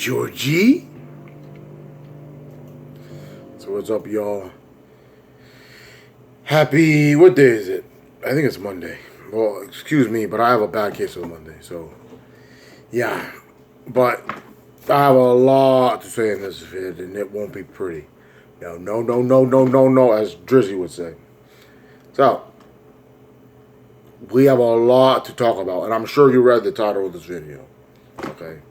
Georgie. So what's up, y'all? Happy, what day is it? I think it's Monday. Well, excuse me, but I have a bad case of Monday, so yeah. But I have a lot to say in this vid, and it won't be pretty. No, as Drizzy would say. So, we have a lot to talk about, and I'm sure you read the title of this video. Okay?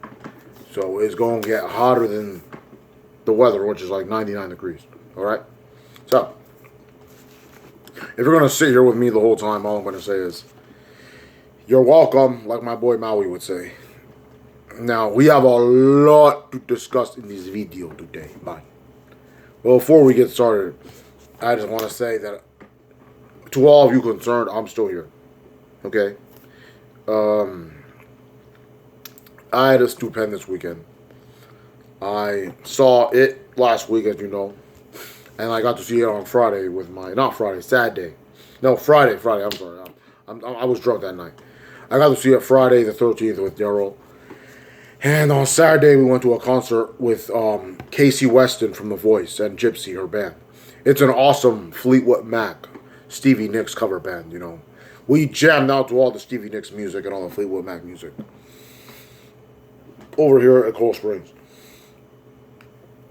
So, it's going to get hotter than the weather, which is like 99 degrees. Alright? So, if you're going to sit here with me the whole time, all I'm going to say is, you're welcome, like my boy Maui would say. Now, we have a lot to discuss in this video today. Bye. Well, before we get started, I just want to say that to all of you concerned, I'm still here. Okay? I had a stupendous weekend. I saw it last week, as you know. And I got to see it on Friday with my... Not Friday, Saturday. No, Friday, I'm sorry. I was drunk that night. I got to see it Friday the 13th with Daryl. And on Saturday, we went to a concert with Casey Weston from The Voice and Gypsy, her band. It's an awesome Fleetwood Mac, Stevie Nicks cover band, you know. We jammed out to all the Stevie Nicks music and all the Fleetwood Mac music. Over here at Cold Springs.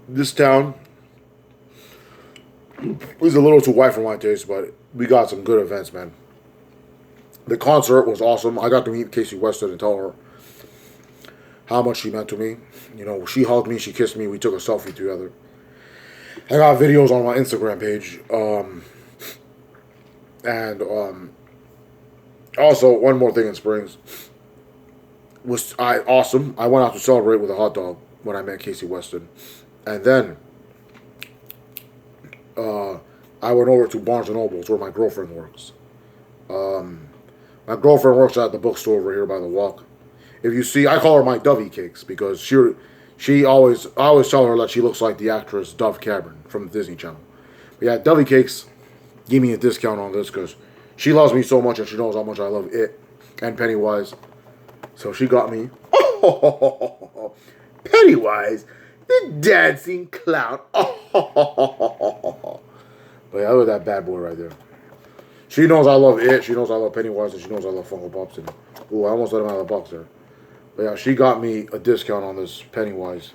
This town is a little too white for my taste, but we got some good events, man. The concert was awesome. I got to meet Casey Weston and tell her how much she meant to me. You know, she hugged me, she kissed me, we took a selfie together. I got videos on my Instagram page. Also, one more thing in Springs. Awesome. I went out to celebrate with a hot dog when I met Casey Weston. And then I went over to Barnes & Noble's where my girlfriend works. My girlfriend works at the bookstore over here by the walk. If you see, I call her my Dovey Cakes because I always tell her that she looks like the actress Dove Cameron from the Disney Channel. But yeah, Dovey Cakes give me a discount on this because she loves me so much and she knows how much I love it and Pennywise. So she got me. Oh, Pennywise, the dancing clown. Oh. But yeah, look at that bad boy right there. She knows I love it. She knows I love Pennywise and she knows I love Funko Pops. Ooh, I almost let him out of the box there. But yeah, she got me a discount on this Pennywise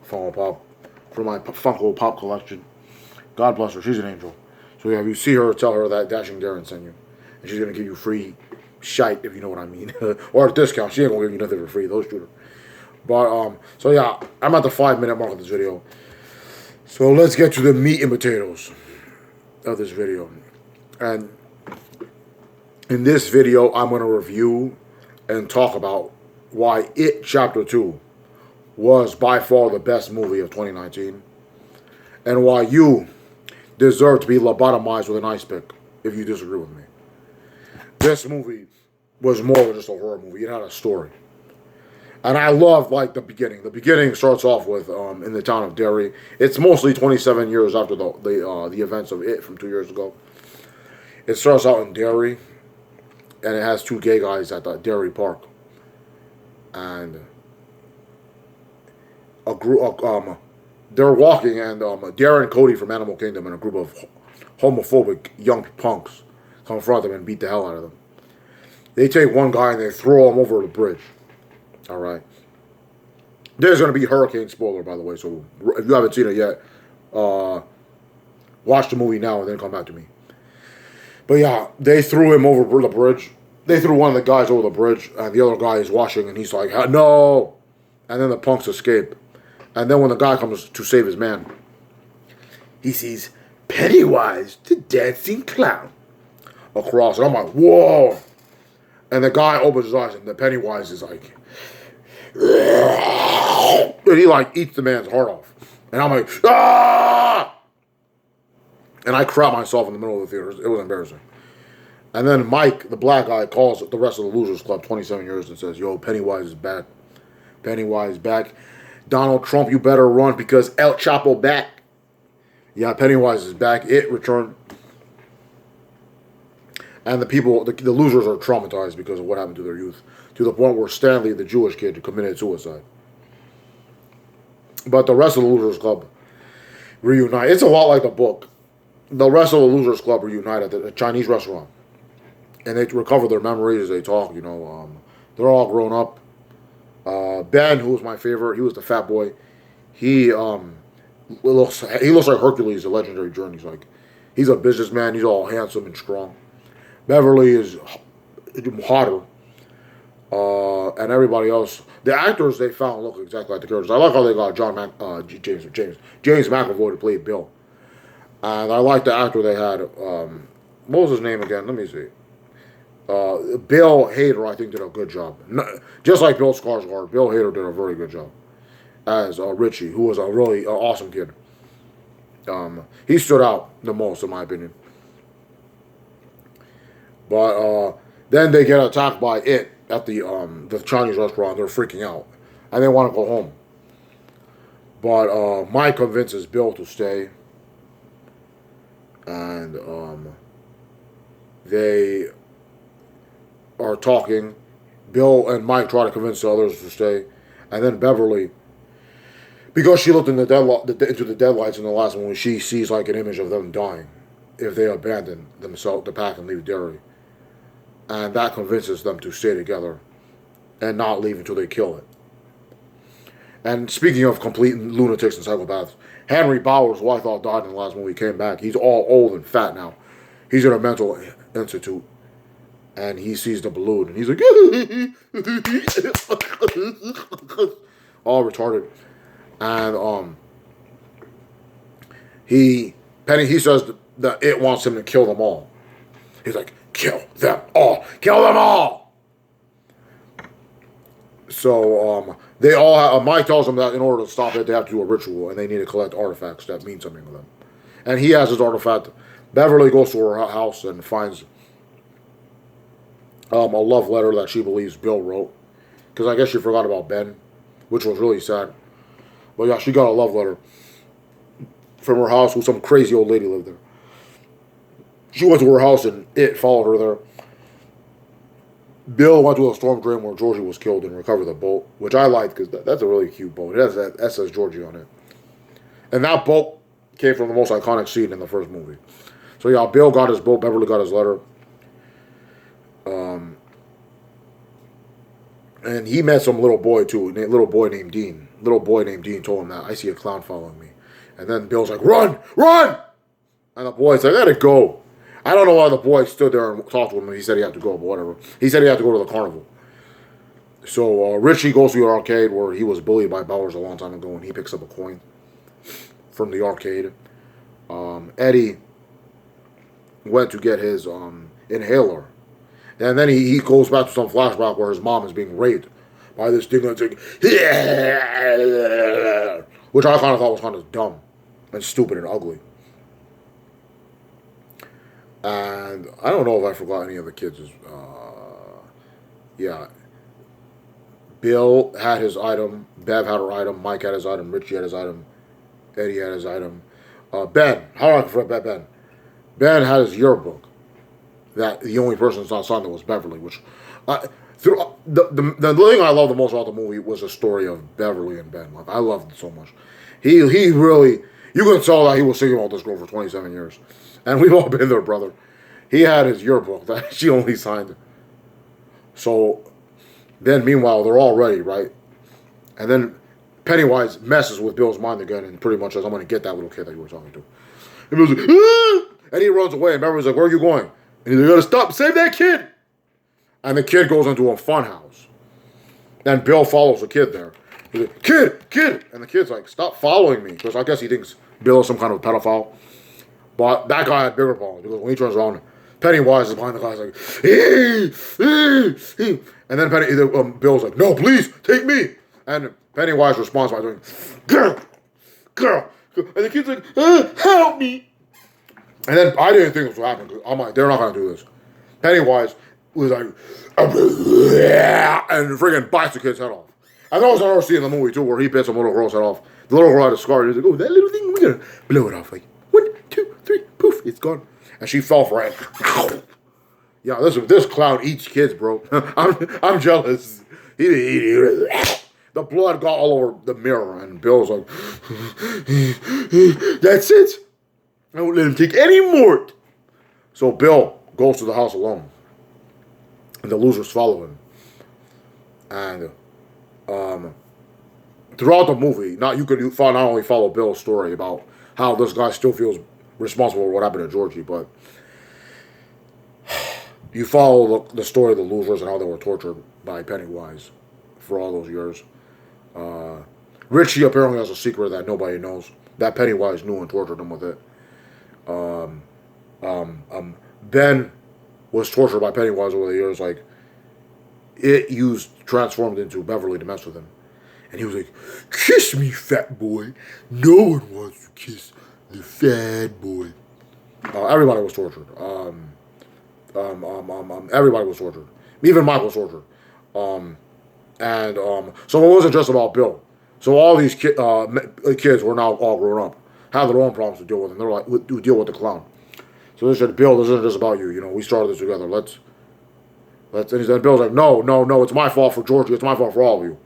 Funko Pop for my Funko Pop collection. God bless her. She's an angel. So yeah, if you see her, tell her that Dashing Darren sent you. And she's going to give you free shite, if you know what I mean. Or a discount. She ain't going to give you nothing for free. Those shoot her. But, so yeah, I'm at the 5-minute mark of this video. So let's get to the meat and potatoes of this video. And in this video, I'm going to review and talk about why It Chapter 2 was by far the best movie of 2019. And why you deserve to be lobotomized with an ice pick if you disagree with me. This movie was more than just a horror movie. It had a story. And I love, like, the beginning. The beginning starts off with, in the town of Derry. It's mostly 27 years after the events of It from 2 years ago. It starts out in Derry. And it has two gay guys at the Derry Park. And a group, they're walking, and Darren Cody from Animal Kingdom and a group of homophobic young punks confront them and beat the hell out of them. They take one guy and they throw him over the bridge. All right. There's going to be hurricane spoiler, by the way. So if you haven't seen it yet, watch the movie now and then come back to me. But yeah, they threw him over the bridge. They threw one of the guys over the bridge, and the other guy is watching, and he's like, no! And then the punks escape. And then when the guy comes to save his man, he sees Pennywise, the dancing clown, across. And I'm like, whoa! And the guy opens his eyes, and the Pennywise is like, and he like eats the man's heart off. And I'm like, ah! And I crap myself in the middle of the theater. It was embarrassing. And then Mike, the black guy, calls the rest of the Losers Club 27 years and says, yo, Pennywise is back. Pennywise back. Donald Trump, you better run because El Chapo back. Yeah, Pennywise is back. It returned. And the people, the losers are traumatized because of what happened to their youth. To the point where Stanley, the Jewish kid, committed suicide. But the rest of the Losers Club reunite. It's a lot like the book. The rest of the Losers Club reunite at a Chinese restaurant. And they recover their memories. They talk, they're all grown up. Ben, who was my favorite, he was the fat boy. He looks like Hercules, the legendary journey. He's a businessman. He's all handsome and strong. Beverly is hotter. And everybody else, the actors they found look exactly like the characters. I like how they got James McAvoy to play Bill, and I like the actor they had. What was his name again? Let me see. Bill Hader, I think, did a good job. Just like Bill Skarsgård, Bill Hader did a very good job as Richie, who was a really awesome kid. He stood out the most, in my opinion. But then they get attacked by it at the Chinese restaurant. They're freaking out, and they want to go home. But Mike convinces Bill to stay, and they are talking. Bill and Mike try to convince the others to stay, and then Beverly, because she looked into the deadlights in the last one, she sees like an image of them dying if they abandon themselves, the pack, and leave Derry. And that convinces them to stay together and not leave until they kill it. And speaking of complete lunatics and psychopaths, Henry Bowers, who I thought died in the last movie, came back. He's all old and fat now. He's in a mental institute. And he sees the balloon. And he's like, all retarded. And he says that it wants him to kill them all. He's like, kill them all. Kill them all. So they all Mike tells them that in order to stop it, they have to do a ritual, and they need to collect artifacts that mean something to them. And he has his artifact. Beverly goes to her house and finds a love letter that she believes Bill wrote, because I guess she forgot about Ben, which was really sad. But yeah, she got a love letter from her house, who some crazy old lady lived there. She went to her house and it followed her there. Bill went to a storm drain where Georgie was killed and recovered the boat, which I liked because that's a really cute boat. It has that SS Georgie on it. And that boat came from the most iconic scene in the first movie. So yeah, Bill got his boat, Beverly got his letter. And he met some little boy too, little boy named Dean. Little boy named Dean told him that, I see a clown following me. And then Bill's like, run! Run! And the boy's like, let it go. I don't know why the boy stood there and talked to him and he said he had to go, but whatever. He said he had to go to the carnival. So Richie goes to the arcade where he was bullied by Bowers a long time ago, and he picks up a coin from the arcade. Eddie went to get his inhaler. And then he goes back to some flashback where his mom is being raped by this thing that's like, which I kind of thought was kind of dumb and stupid and ugly. And I don't know if I forgot any of the kids. Yeah. Bill had his item. Bev had her item. Mike had his item. Richie had his item. Eddie had his item. Ben. How do I forget Ben? Ben had his yearbook. That the only person that's not signed that was Beverly. Which, the thing I loved the most about the movie was the story of Beverly and Ben. Like, I loved it so much. He really, you can tell that he was thinking about this girl for 27 years. And we've all been there, brother. He had his yearbook that she only signed. So then, meanwhile, they're all ready, right? And then Pennywise messes with Bill's mind again and pretty much says, I'm going to get that little kid that you were talking to. And Bill's like, ah! And he runs away. And Beverly's like, where are you going? And he's like, you got to stop. Save that kid. And the kid goes into a fun house. And Bill follows the kid there. He's like, kid. And the kid's like, stop following me. Because I guess he thinks Bill is some kind of pedophile. But that guy had bigger balls because when he turns around, Pennywise is behind the guy. He's like, and then Bill's like, no, please, take me. And Pennywise responds by doing, girl. And the kid's like, help me. And then I didn't think this would happen. I'm like, they're not going to do this. Pennywise was like, and friggin' bites the kid's head off. And that was another scene in the movie, too, where he bit some little girl's head off. The little girl had a scar. He's like, oh, that little thing, we're going to blow it off. Like, 1, 2, 3, poof, it's gone. And she fell for it. Yeah, this clown eats kids, bro. I'm jealous. The the blood got all over the mirror, and Bill's like, "That's it. I won't let him take any more." So Bill goes to the house alone, and the losers follow him. And throughout the movie, you could not only follow Bill's story about how this guy still feels responsible for what happened to Georgie, but you follow the story of the losers and how they were tortured by Pennywise for all those years. Richie apparently has a secret that nobody knows, that Pennywise knew and tortured him with it. Ben was tortured by Pennywise over the years. Like, transformed into Beverly to mess with him. And he was like, "Kiss me, fat boy. No one wants to kiss the fat boy." Everybody was tortured. Everybody was tortured. Even Mike was tortured. So it wasn't just about Bill. So all these kids were now all grown up, have their own problems to deal with, and they're like, "We deal with the clown." So they said, "Bill, this isn't just about you. You know, we started this together. Let's." And he said, Bill's like, "No, it's my fault for Georgie. It's my fault for all of you."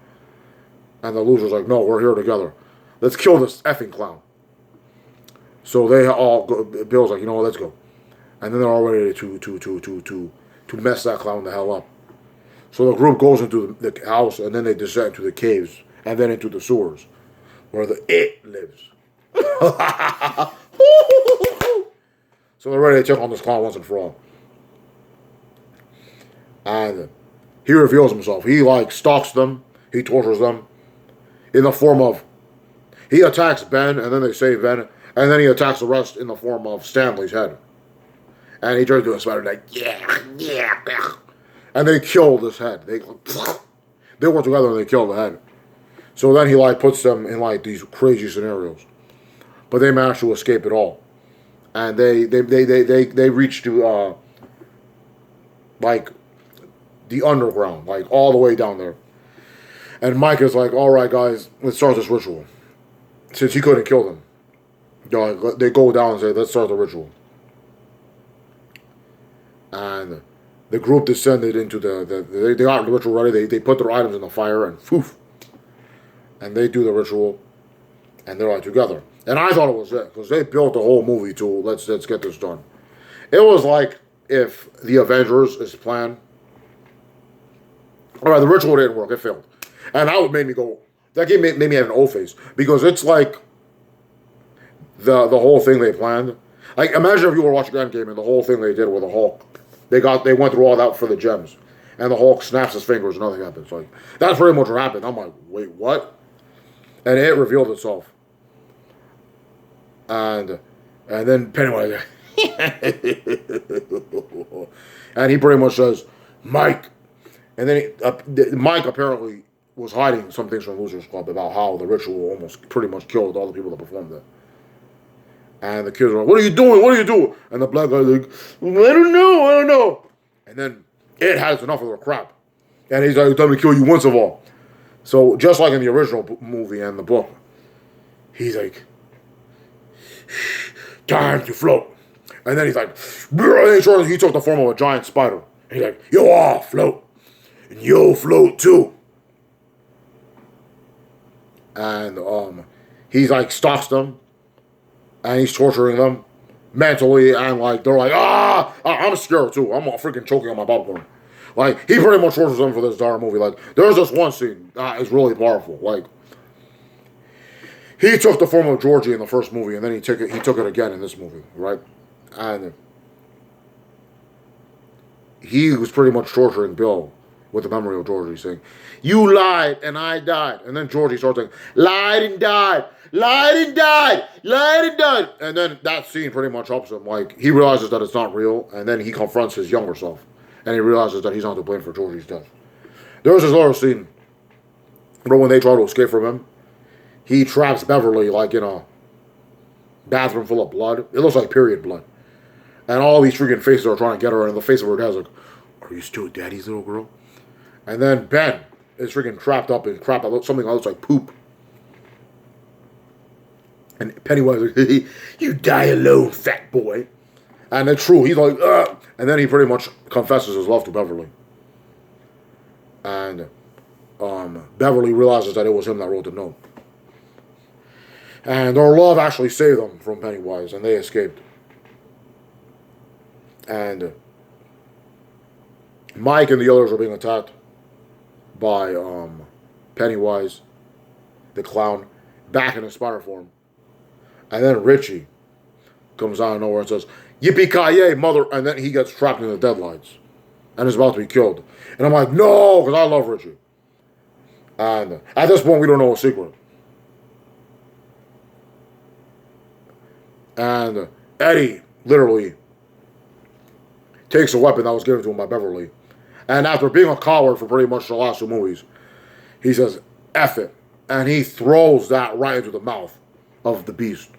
And the loser's like, "No, we're here together. Let's kill this effing clown." So they all go, Bill's like, "You know what, let's go." And then they're all ready to mess that clown the hell up. So the group goes into the house, and then they descend into the caves, and then into the sewers, where the it lives. So they're ready to check on this clown once and for all. And he reveals himself. He stalks them. He tortures them in the form of, he attacks Ben, and then they save Ben, and then he attacks the rest in the form of Stanley's head. And he turns to a spider like, yeah. And they kill this head. They work together and they kill the head. So then he puts them in these crazy scenarios. But they manage to escape it all. And they reach to the underground, all the way down there. And Mike is like, "All right, guys, let's start this ritual." Since he couldn't kill them, they go down and say, "Let's start the ritual." And the group descended into they got the ritual ready. They put their items in the fire and poof. And they do the ritual, and they're together. And I thought it was it, because they built the whole movie to let's get this done. It was like if the Avengers is planned. All right, the ritual didn't work. It failed. And that made me go, that made me have an O face. Because it's like the whole thing they planned. Imagine if you were watching Endgame and the whole thing they did with the Hulk. They went through all that for the gems. And the Hulk snaps his fingers and nothing happens. That's pretty much what happened. I'm like, wait, what? And it revealed itself. And then Pennywise, and he pretty much says, "Mike." And then Mike apparently was hiding some things from Losers Club about how the ritual almost pretty much killed all the people that performed it. And the kids were like, "What are you doing? What are you doing?" And the black guy's like, I don't know. And then it has enough of the crap. And he's like, "Time to kill you once of all." So just like in the original movie and the book, he's like, "Time to float." And then he's like, and he took the form of a giant spider. And he's like, "You all float. And you'll float too." And he's stalks them. And he's torturing them mentally. And they're like, I'm scared too. I'm freaking choking on my popcorn. He pretty much tortures them for this entire movie. There's this one scene that is really powerful. He took the form of Georgie in the first movie, and then he took it again in this movie, right? And he was pretty much torturing Bill with the memory of Georgie, saying, "You lied, and I died." And then Georgie starts saying, "Lied and died, lied and died, lied and died." And then that scene pretty much helps him. He realizes that it's not real, and then he confronts his younger self, and he realizes that he's not to blame for Georgie's death. There was this other scene where when they try to escape from him, he traps Beverly in a bathroom full of blood. It looks like period blood. And all these freaking faces are trying to get her, and the face of her dad's like, "Are you still Daddy's little girl?" And then Ben is freaking trapped up in crap that looks something that looks like poop. And Pennywise is like, "You die alone, fat boy." And it's true. He's like, ugh. And then he pretty much confesses his love to Beverly. And Beverly realizes that it was him that wrote the note. And their love actually saved them from Pennywise, and they escaped. And Mike and the others are being attacked by Pennywise, the clown, back in his spider form. And then Richie comes out of nowhere and says, "Yippee-ki-yay, mother!" And then he gets trapped in the deadlights and is about to be killed. And I'm like, no, because I love Richie. And at this point, we don't know a secret. And Eddie literally takes a weapon that was given to him by Beverly. And after being a coward for pretty much the last two movies, he says, "F it." And he throws that right into the mouth of the beast.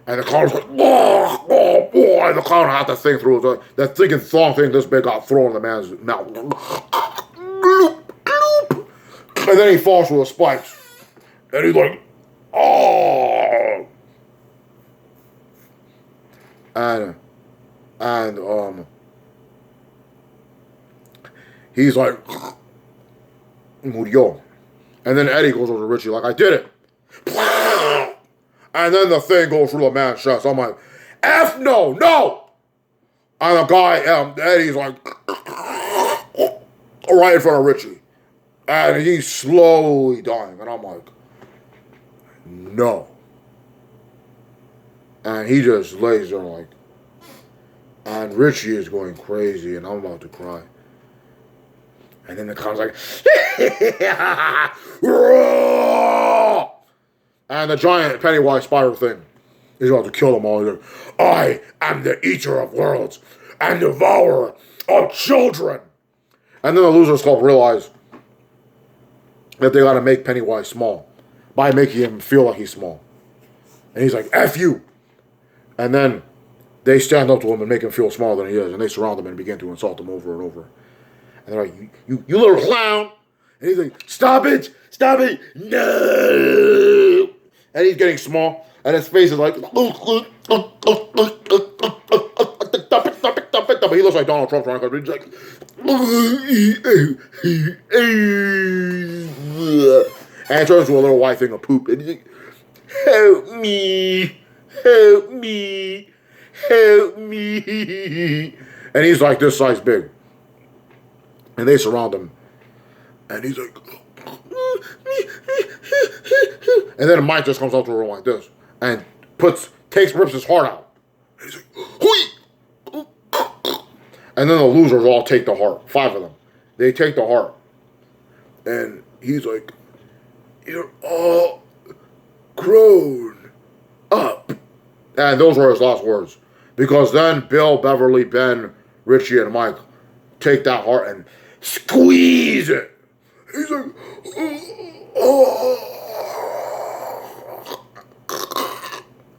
And the clown's like, "Oh, oh, boy." And the clown had to think through it. That thinking thong thing this big got thrown in the man's mouth. And then he falls through the spikes. And he's like, "Oh." And he's like, "Murió." And then Eddie goes over to Richie like, "I did it." And then the thing goes through the man's chest. I'm like, "F no, no." And the guy, Eddie's like, right in front of Richie. And he's slowly dying. And I'm like, no. And he just lays there like, and Richie is going crazy, and I'm about to cry. And then the clown's like, and the giant Pennywise spider thing is about to kill them all. He's like, "I am the eater of worlds and devourer of children." And then the Losers Club realize that they got to make Pennywise small by making him feel like he's small. And he's like, "F you." And then they stand up to him and make him feel smaller than he is. And they surround him and begin to insult him over and over. And they're like, you little clown." And he's like, "Stop it, stop it, no." And he's getting small. And his face is like, he looks like Donald Trump trying to come. He's like, and it turns into a little white thing of poop. And he's like, "Help me, help me, help me." And he's like this size big. And they surround him. And he's like, and then Mike just comes up to her like this. And rips his heart out. And he's like, "Hui!" And then the losers all take the heart. 5 of them. They take the heart. And he's like, "You're all grown up." And those were his last words. Because then Bill, Beverly, Ben, Richie, and Mike take that heart and squeeze it. He's like, "Oh."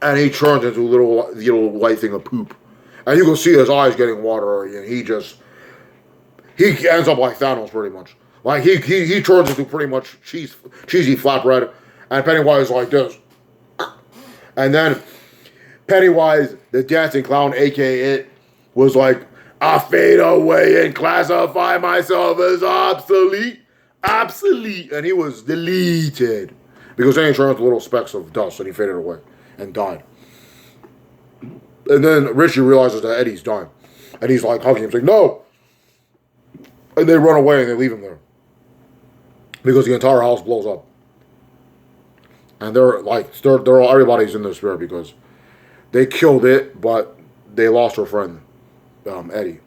And he turns into a little white thing of poop. And you can see his eyes getting watery, and he ends up like Thanos pretty much. Like he turns into pretty much cheesy flatbread, and Pennywise is like this. And then Pennywise, the dancing clown, aka It, was like, "I fade away and classify myself as obsolete. Obsolete." And he was deleted. Because then he turned into little specks of dust and he faded away and died. And then Richie realizes that Eddie's dying. And he's like hugging him, saying, "No." And they run away and they leave him there. Because the entire house blows up. And everybody's in despair because they killed It, but they lost her friend, Eddie.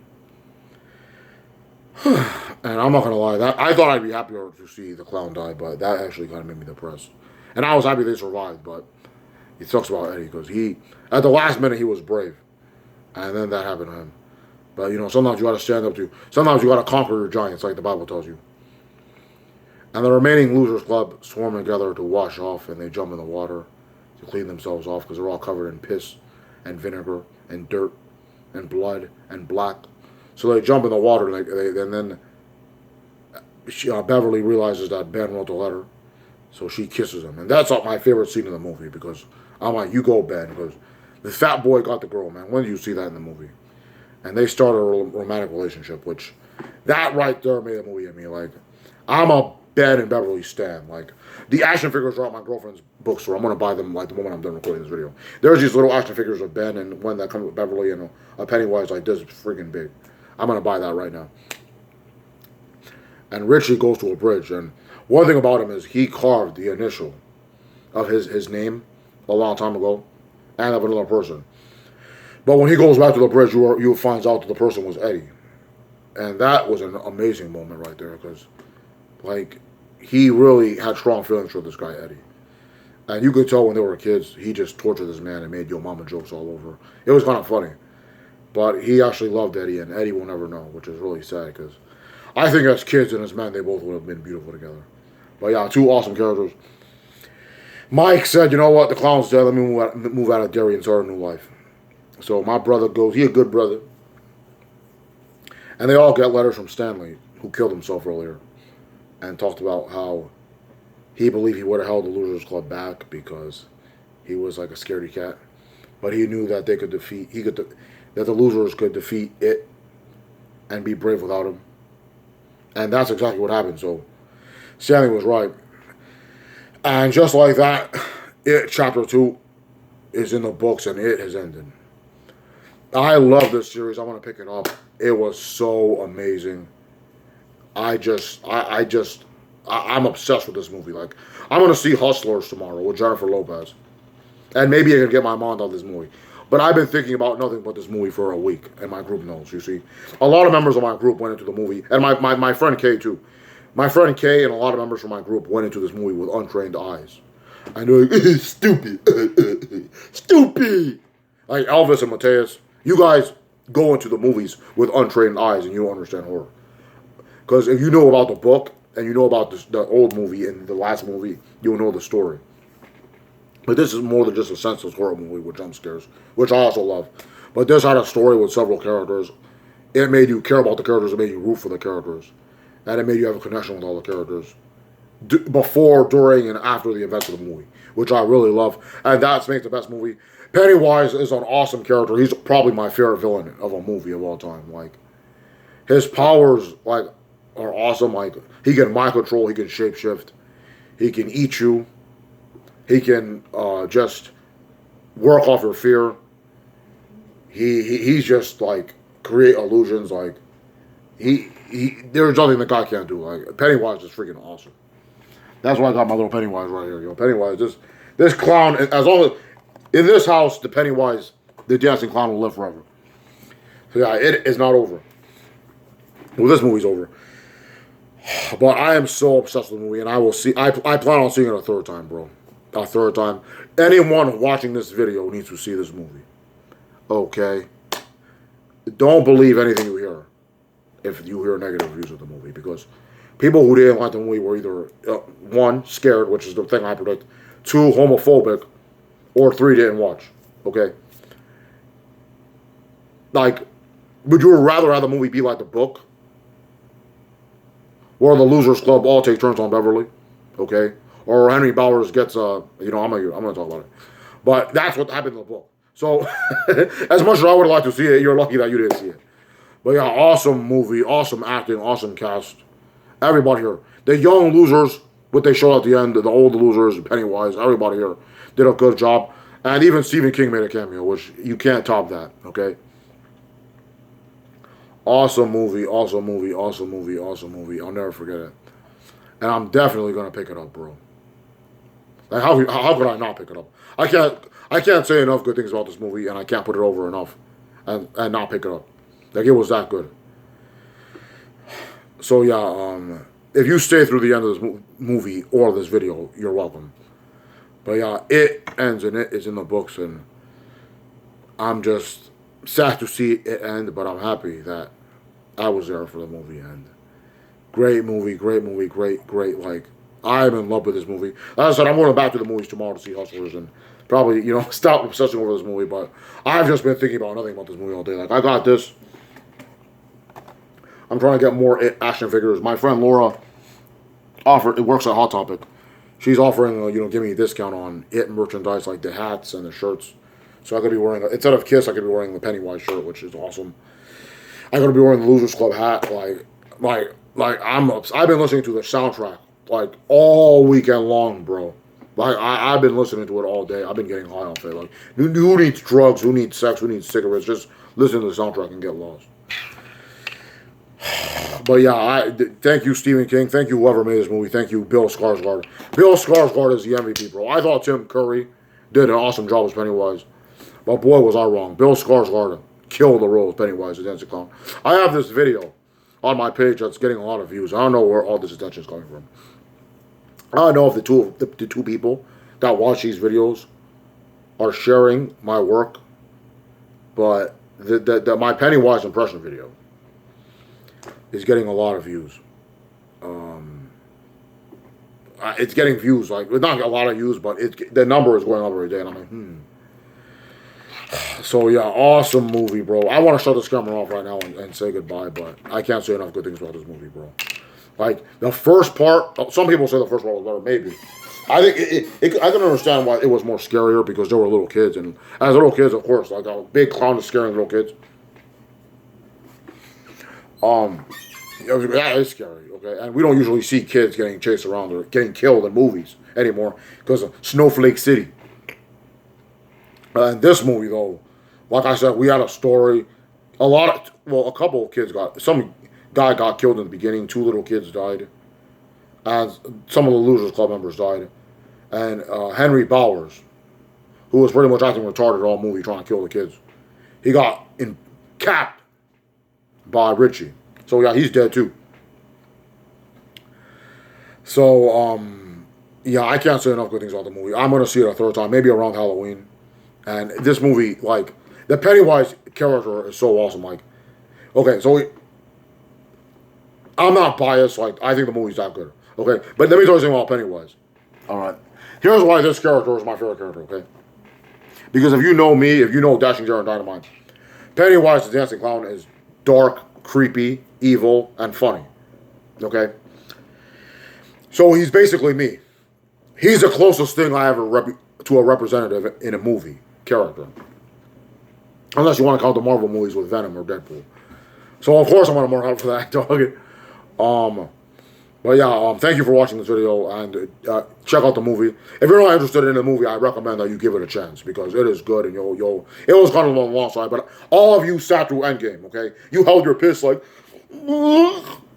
And I'm not gonna lie, that I thought I'd be happier to see the clown die, but that actually kind of made me depressed. And I was happy they survived, but it sucks about Eddie because at the last minute he was brave, and then that happened to him. But sometimes you gotta stand up to. Sometimes you gotta conquer your giants, like the Bible tells you. And the remaining Losers Club swarm together to wash off, and they jump in the water to clean themselves off because they're all covered in piss and vinegar and dirt and blood and black. So they jump in the water, and then Beverly realizes that Ben wrote the letter, so she kisses him, and that's my favorite scene in the movie because I'm like, "You go, Ben," because the fat boy got the girl, man. When did you see that in the movie? And they started a romantic relationship, which that right there made a movie at me. Like, I'm a Ben and Beverly Stan. Like, the action figures are at my girlfriend's bookstore. I'm going to buy them, like, the moment I'm done recording this video. There's these little action figures of Ben and one that comes with Beverly and a Pennywise, like, this is freaking big. I'm going to buy that right now. And Richie goes to a bridge, and one thing about him is he carved the initial of his name a long time ago, and of another person. But when he goes back to the bridge, you finds out that the person was Eddie. And that was an amazing moment right there, because, like, he really had strong feelings for this guy, Eddie. And you could tell when they were kids, he just tortured this man and made yo mama jokes all over. It was kind of funny. But he actually loved Eddie, and Eddie will never know, which is really sad, because I think as kids and as men, they both would have been beautiful together. But yeah, two awesome characters. Mike said, you know what, the clown's dead, let me move out of Derry and start a new life. So my brother goes, he a good brother. And they all get letters from Stanley, who killed himself earlier, and talked about how he believed he would have held the Losers Club back because he was like a scaredy cat. But he knew that they could that the Losers could defeat it and be brave without him. And that's exactly what happened. So Stanley was right. And just like that, It Chapter 2 is in the books and it has ended. I love this series. I want to pick it up. It was so amazing. I'm obsessed with this movie. Like, I'm going to see Hustlers tomorrow with Jennifer Lopez. And maybe I can get my mind on this movie. But I've been thinking about nothing but this movie for a week. And my group knows, you see. A lot of members of my group went into the movie. And my friend Kay, too. My friend Kay and a lot of members from my group went into this movie with untrained eyes. And they're like, stupid. Stupid. Like Elvis and Mateus. You guys go into the movies with untrained eyes and you don't understand horror. Because if you know about the book and you know about the old movie and the last movie, you'll know the story. But this is more than just a senseless horror movie with jump scares, which I also love. But this had a story with several characters. It made you care about the characters. It made you root for the characters. And it made you have a connection with all the characters. Before, during, and after the events of the movie. Which I really love. And that makes the best movie. Pennywise is an awesome character. He's probably my favorite villain of a movie of all time. Like, his powers, like, are awesome. Like, he can mind control. He can shapeshift. He can eat you. He can just work off your fear. He's just, like, create illusions. Like, there's nothing the guy can't do. Like, Pennywise is freaking awesome. That's why I got my little Pennywise right here. Yo, Pennywise, this clown, as long as, in this house, the Pennywise, the dancing clown will live forever. So yeah, it is not over. Well, this movie's over. But I am so obsessed with the movie, and I plan on seeing it a third time, bro. A third time. Anyone watching this video needs to see this movie. Okay? Don't believe anything you hear if you hear negative reviews of the movie, because people who didn't like the movie were either, one, scared, which is the thing I predict, two, homophobic, or three, didn't watch. Okay? Like, would you rather have the movie be like the book? Where the Losers Club all take turns on Beverly? Okay? Or Henry Bowers gets, I'm going to talk about it. But that's what happened in the book. So, as much as I would like to see it, you're lucky that you didn't see it. But yeah, awesome movie, awesome acting, awesome cast. Everybody here. The young losers, what they showed at the end, the old losers, Pennywise, everybody here did a good job. And even Stephen King made a cameo, which you can't top that, okay? Awesome movie, awesome movie, awesome movie, awesome movie. I'll never forget it. And I'm definitely going to pick it up, bro. Like, how could I not pick it up? I can't say enough good things about this movie, and I can't put it over enough and not pick it up. Like, it was that good. So yeah, if you stay through the end of this movie or this video, you're welcome. But yeah, it ends and it is in the books, and I'm just sad to see it end, but I'm happy that I was there for the movie end. Great movie, great movie, great. Like, I'm in love with this movie. As I said, I'm going back to the movies tomorrow to see Hustlers and probably, stop obsessing over this movie, but I've just been thinking about nothing about this movie all day. Like, I got this. I'm trying to get more action figures. My friend Laura works at Hot Topic. She's offering, give me a discount on it merchandise, like the hats and the shirts. So I could be wearing, instead of Kiss, I could be wearing the Pennywise shirt, which is awesome. I could be wearing the Losers Club hat. I've been listening to the soundtrack like all weekend long, bro. Like I've been listening to it all day. I've been getting high off it. Like who needs drugs? Who needs sex? Who needs cigarettes? Just listen to the soundtrack and get lost. But yeah, thank you, Stephen King. Thank you, whoever made this movie. Thank you, Bill Skarsgård. Bill Skarsgård is the MVP, bro. I thought Tim Curry did an awesome job as Pennywise, but boy, was I wrong. Bill Skarsgård killed the role of Pennywise as Dancing Clown. I have this video on my page that's getting a lot of views. I don't know where all this attention is coming from. I don't know if the two people that watch these videos are sharing my work, but my Pennywise impression video is getting a lot of views. It's getting views, like not a lot of views, but the number is going up every day, and I'm like, So yeah, awesome movie, bro. I want to shut this camera off right now and say goodbye, but I can't say enough good things about this movie, bro. Like the first part, some people say the first part was better, maybe. I think I can understand why it was more scarier because there were little kids, and as little kids, of course, like a big clown is scaring little kids. That is scary, okay? And we don't usually see kids getting chased around or getting killed in movies anymore because of Snowflake City. In this movie, though, like I said, we had a story. A couple of kids some guy got killed in the beginning. 2 little kids died. And some of the Losers Club members died. And Henry Bowers, who was pretty much acting retarded all movie trying to kill the kids, he got capped by Richie. So yeah, he's dead too. So yeah, I can't say enough good things about the movie. I'm gonna see it a third time, maybe around Halloween. And this movie, like the Pennywise character is so awesome. Like, okay, so I'm not biased. Like, I think the movie's that good. Okay, but let me tell you something about Pennywise. All right, here's why this character is my favorite character. Okay, because if you know me, if you know Dashing Jared Dynamite, Pennywise the Dancing Clown is dark, creepy, evil, and funny. Okay? So he's basically me. He's the closest thing I ever to a representative in a movie character. Unless you want to count the Marvel movies with Venom or Deadpool. So of course I'm going to mark out for that, dog. But yeah, thank you for watching this video, and check out the movie. If you're not interested in the movie, I recommend that you give it a chance because it is good, and it was kind of on the long side, but all of you sat through Endgame, okay? You held your piss like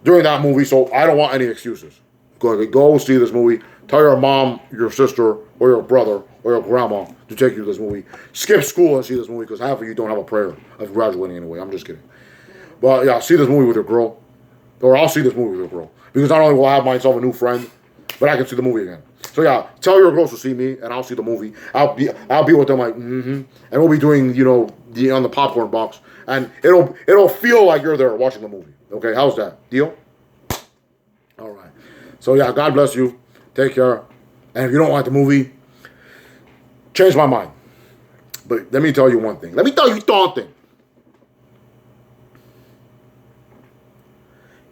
during that movie, so I don't want any excuses. Go see this movie. Tell your mom, your sister, or your brother, or your grandma to take you to this movie. Skip school and see this movie because half of you don't have a prayer of graduating anyway. I'm just kidding. But yeah, see this movie with your girl, or I'll see this movie with your girl. Because not only will I have myself a new friend, but I can see the movie again. So yeah, tell your girls to see me, and I'll see the movie. I'll be with them like, and we'll be doing, on the popcorn box, and it'll feel like you're there watching the movie. Okay, how's that? Deal? All right. So yeah, God bless you. Take care. And if you don't like the movie, change my mind. But let me tell you one thing. Let me tell you something.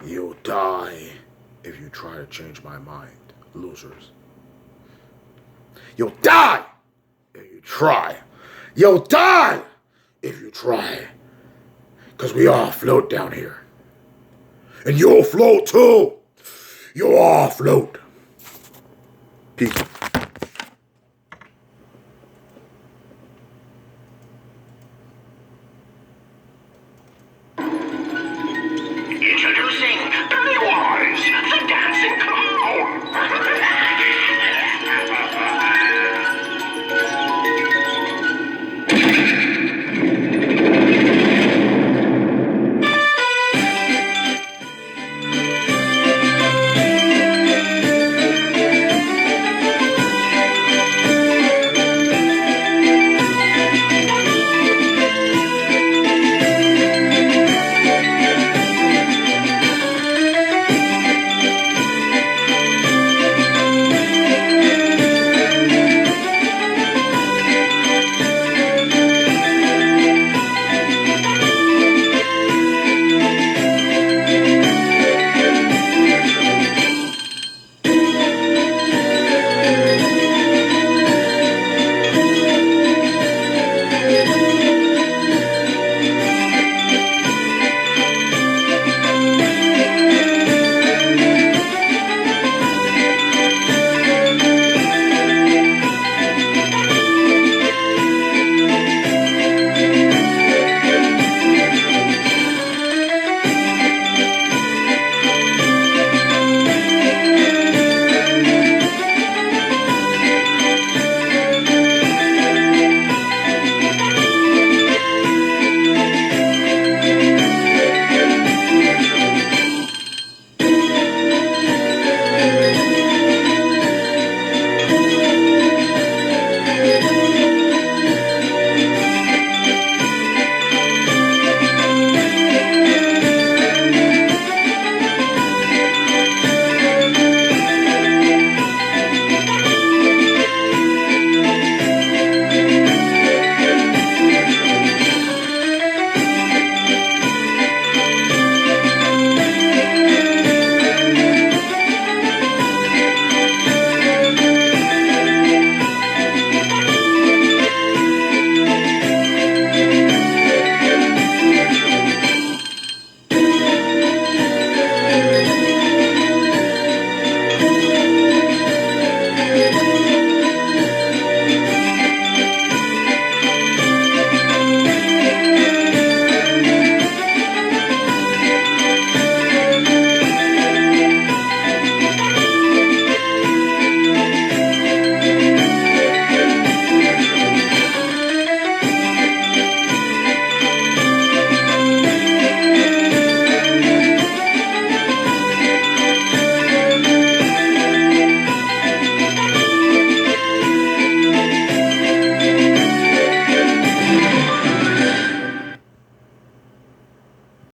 You'll die if you try to change my mind, losers. You'll die if you try. You'll die if you try. Because we all float down here. And you'll float too. You'll all float. Peace.